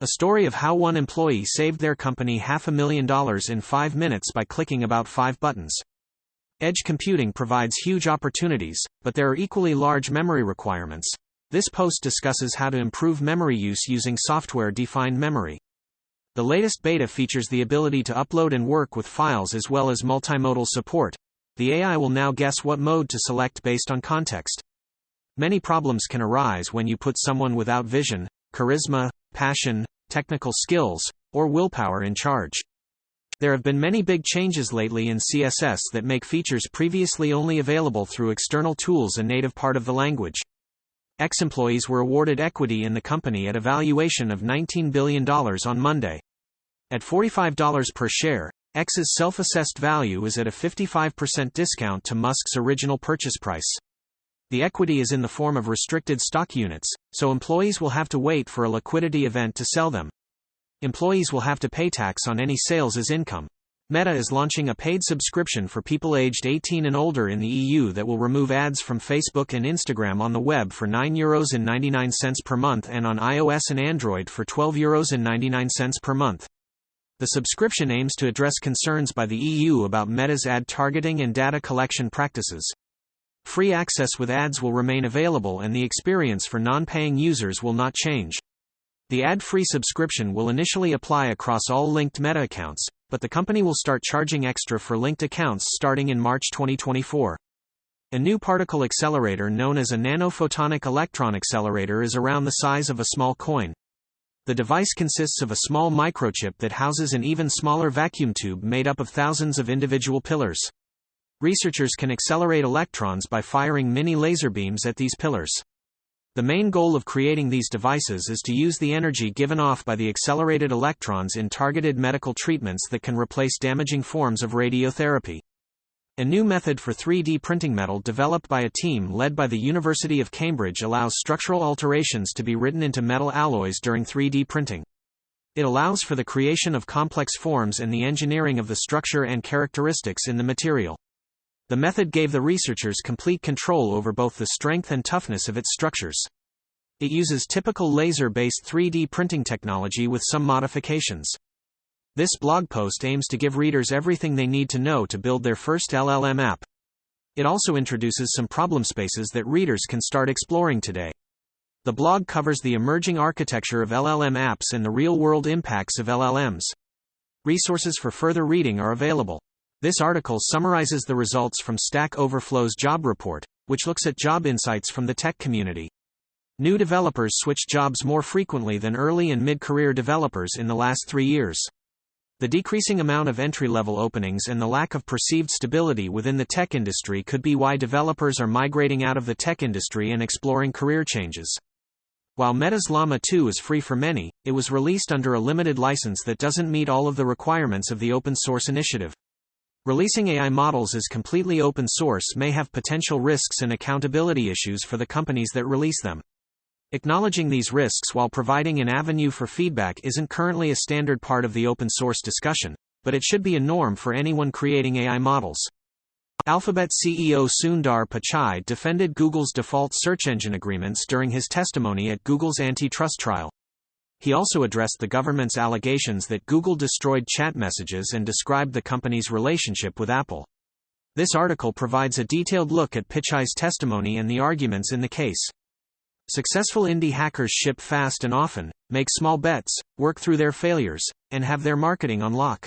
A story of how one employee saved their company $500,000 in 5 minutes by clicking about 5 buttons. Edge computing provides huge opportunities, but there are equally large memory requirements. This post discusses how to improve memory use using software-defined memory. The latest beta features the ability to upload and work with files as well as multimodal support. The AI will now guess what mode to select based on context. Many problems can arise when you put someone without vision, charisma, passion, technical skills, or willpower in charge. There have been many big changes lately in CSS that make features previously only available through external tools a native part of the language. Ex-employees were awarded equity in the company at a valuation of $19 billion on Monday. At $45 per share, X's self-assessed value is at a 55% discount to Musk's original purchase price. The equity is in the form of restricted stock units, so employees will have to wait for a liquidity event to sell them. Employees will have to pay tax on any sales as income. Meta is launching a paid subscription for people aged 18 and older in the EU that will remove ads from Facebook and Instagram on the web for €9.99 per month and on iOS and Android for €12.99 per month. The subscription aims to address concerns by the EU about Meta's ad targeting and data collection practices. Free access with ads will remain available and the experience for non-paying users will not change. The ad-free subscription will initially apply across all linked Meta accounts, but the company will start charging extra for linked accounts starting in March 2024. A new particle accelerator known as a nanophotonic electron accelerator is around the size of a small coin. The device consists of a small microchip that houses an even smaller vacuum tube made up of thousands of individual pillars. Researchers can accelerate electrons by firing mini laser beams at these pillars. The main goal of creating these devices is to use the energy given off by the accelerated electrons in targeted medical treatments that can replace damaging forms of radiotherapy. A new method for 3D printing metal developed by a team led by the University of Cambridge allows structural alterations to be written into metal alloys during 3D printing. It allows for the creation of complex forms and the engineering of the structure and characteristics in the material. The method gave the researchers complete control over both the strength and toughness of its structures. It uses typical laser-based 3D printing technology with some modifications. This blog post aims to give readers everything they need to know to build their first LLM app. It also introduces some problem spaces that readers can start exploring today. The blog covers the emerging architecture of LLM apps and the real-world impacts of LLMs. Resources for further reading are available. This article summarizes the results from Stack Overflow's job report, which looks at job insights from the tech community. New developers switch jobs more frequently than early and mid-career developers in the last 3 years. The decreasing amount of entry-level openings and the lack of perceived stability within the tech industry could be why developers are migrating out of the tech industry and exploring career changes. While Meta's Llama 2 is free for many, it was released under a limited license that doesn't meet all of the requirements of the open source initiative. Releasing AI models as completely open source may have potential risks and accountability issues for the companies that release them. Acknowledging these risks while providing an avenue for feedback isn't currently a standard part of the open source discussion, but it should be a norm for anyone creating AI models. Alphabet CEO Sundar Pichai defended Google's default search engine agreements during his testimony at Google's antitrust trial. He also addressed the government's allegations that Google destroyed chat messages and described the company's relationship with Apple. This article provides a detailed look at Pichai's testimony and the arguments in the case. Successful indie hackers ship fast and often, make small bets, work through their failures, and have their marketing on lock.